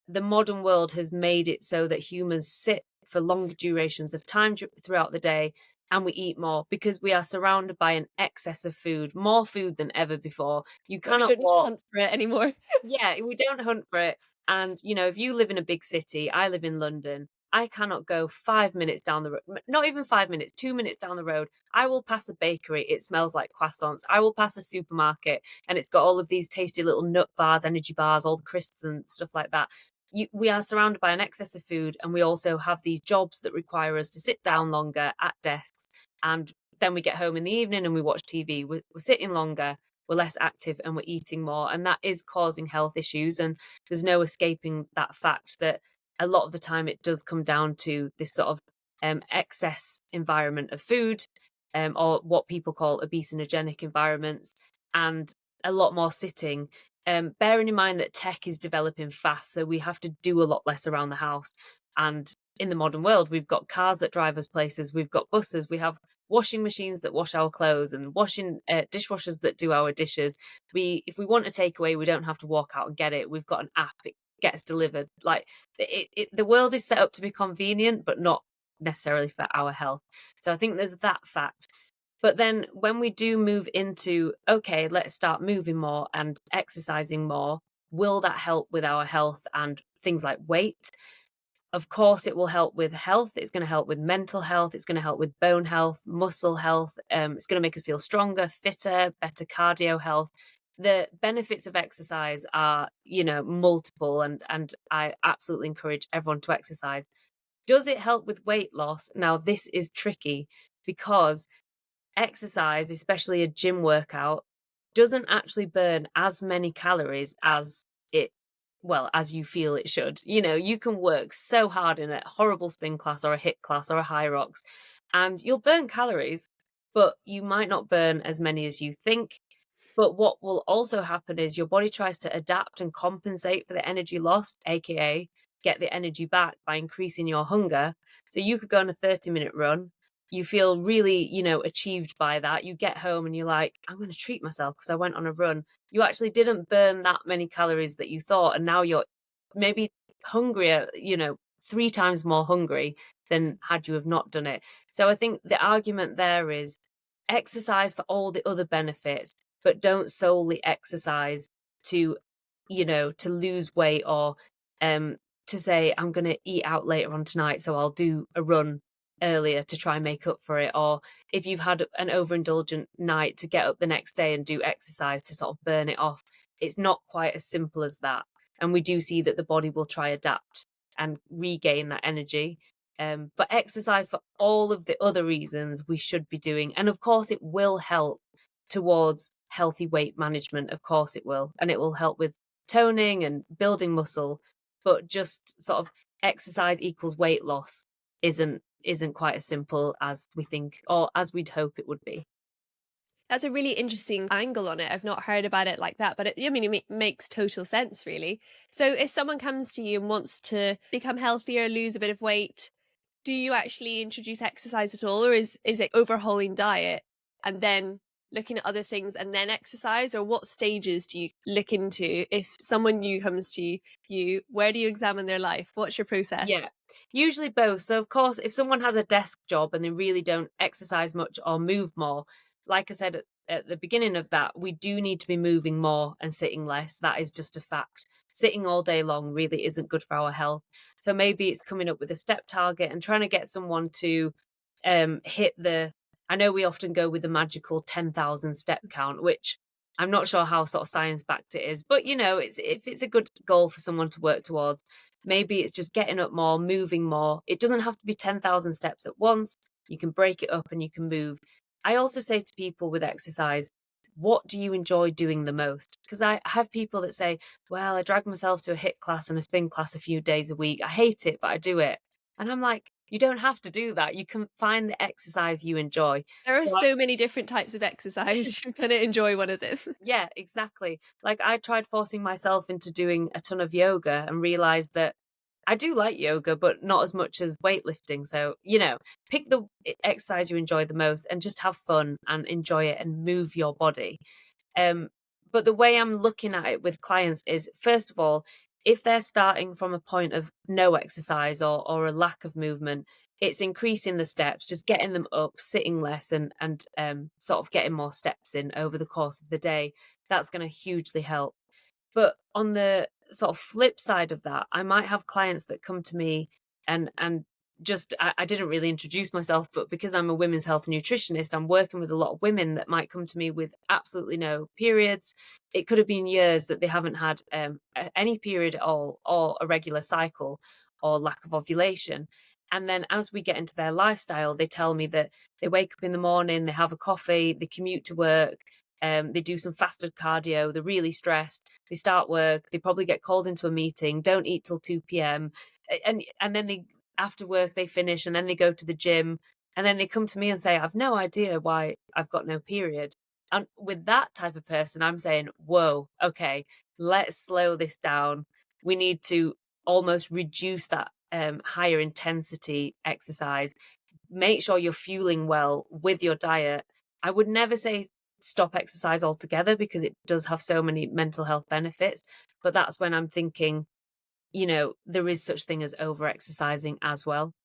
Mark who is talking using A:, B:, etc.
A: the modern world has made it so that humans sit for longer durations of time throughout the day, and we eat more because we are surrounded by an excess of food, more food than ever before. You
B: But we
A: cannot
B: don't need to
A: walk.
B: hunt for it anymore.
A: Yeah, we don't hunt for it. And, if you live in a big city, I live in London, I cannot go 5 minutes down the road, not even 5 minutes, 2 minutes down the road. I will pass a bakery, it smells like croissants. I will pass a supermarket, and it's got all of these tasty little nut bars, energy bars, all the crisps and stuff like that. We are surrounded by an excess of food, and we also have these jobs that require us to sit down longer at desks. And then we get home in the evening and we watch TV. We're sitting longer, we're less active, and we're eating more, and that is causing health issues. And there's no escaping that fact that a lot of the time it does come down to this sort of excess environment of food, or what people call obesogenic environments, and a lot more sitting. Bearing in mind that tech is developing fast, so we have to do a lot less around the house. And in the modern world, we've got cars that drive us places, we've got buses, we have washing machines that wash our clothes, and washing dishwashers that do our dishes. If we want a takeaway, we don't have to walk out and get it. We've got an app; it gets delivered. Like the world is set up to be convenient, but not necessarily for our health. So I think there's that fact. But then when we do move into, okay, let's start moving more and exercising more, will that help with our health and things like weight? Of course, it will help with health. It's going to help with mental health. It's going to help with bone health, muscle health. It's going to make us feel stronger, fitter, better cardio health. The benefits of exercise are, multiple, and I absolutely encourage everyone to exercise. Does it help with weight loss? Now, this is tricky because exercise, especially a gym workout, doesn't actually burn as many calories as it as you feel it should. You can work so hard in a horrible spin class or a HIIT class or a high rocks, and you'll burn calories, but you might not burn as many as you think. But what will also happen is your body tries to adapt and compensate for the energy lost, aka get the energy back by increasing your hunger. So you could go on a 30-minute run. You feel really, achieved by that. You get home and you're like, I'm going to treat myself because I went on a run. You actually didn't burn that many calories that you thought. And now you're maybe hungrier, 3 times more hungry than had you have not done it. So I think the argument there is exercise for all the other benefits, but don't solely exercise to, to lose weight, or to say, I'm going to eat out later on tonight, so I'll do a run earlier to try and make up for it. Or if you've had an overindulgent night, to get up the next day and do exercise to sort of burn it off. It's not quite as simple as that. And we do see that the body will try adapt and regain that energy. But exercise for all of the other reasons we should be doing. And of course, it will help towards healthy weight management. Of course, it will. And it will help with toning and building muscle. But just sort of exercise equals weight loss isn't quite as simple as we think, or as we'd hope it would be.
B: That's a really interesting angle on it. I've not heard about it like that, but it makes total sense, really. So if someone comes to you and wants to become healthier, lose a bit of weight, do you actually introduce exercise at all, or is it overhauling diet and then looking at other things and then exercise? Or what stages do you look into if someone new comes to you? Where do you examine their life? What's your process?
A: Yeah, usually both. So, of course, if someone has a desk job and they really don't exercise much or move more, like I said at the beginning of that, we do need to be moving more and sitting less. That is just a fact. Sitting all day long really isn't good for our health. So maybe it's coming up with a step target and trying to get someone to hit I know we often go with the magical 10,000 step count, which I'm not sure how sort of science backed it is, but if it's a good goal for someone to work towards, maybe it's just getting up more, moving more. It doesn't have to be 10,000 steps at once. You can break it up and you can move. I also say to people with exercise, what do you enjoy doing the most? Because I have people that say, well, I drag myself to a HIIT class and a spin class a few days a week. I hate it, but I do it. And I'm like, you don't have to do that. You can find the exercise you enjoy.
B: There are
A: So
B: so many different types of exercise. You're going to enjoy one of them.
A: yeah, exactly. Like I tried forcing myself into doing a ton of yoga and realized that I do like yoga, but not as much as weightlifting. So, pick the exercise you enjoy the most and just have fun and enjoy it and move your body. But the way I'm looking at it with clients is, first of all, if they're starting from a point of no exercise or a lack of movement, it's increasing the steps, just getting them up, sitting less, and sort of getting more steps in over the course of the day. That's going to hugely help. But on the sort of flip side of that, I might have clients that come to me and just I didn't really introduce myself, but because I'm a women's health nutritionist, I'm working with a lot of women that might come to me with absolutely no periods. It could have been years that they haven't had any period at all, or a regular cycle, or lack of ovulation. And then as we get into their lifestyle, they tell me that they wake up in the morning, they have a coffee, they commute to work, they do some fasted cardio, they're really stressed, they start work, they probably get called into a meeting, don't eat till 2 p.m. And then they after work they finish and then they go to the gym and then they come to me and say, I've no idea why I've got no period. And with that type of person, I'm saying, whoa, okay, let's slow this down. We need to almost reduce that higher intensity exercise. Make sure you're fueling well with your diet. I would never say stop exercise altogether because it does have so many mental health benefits. But that's when I'm thinking, there is such thing as over exercising as well.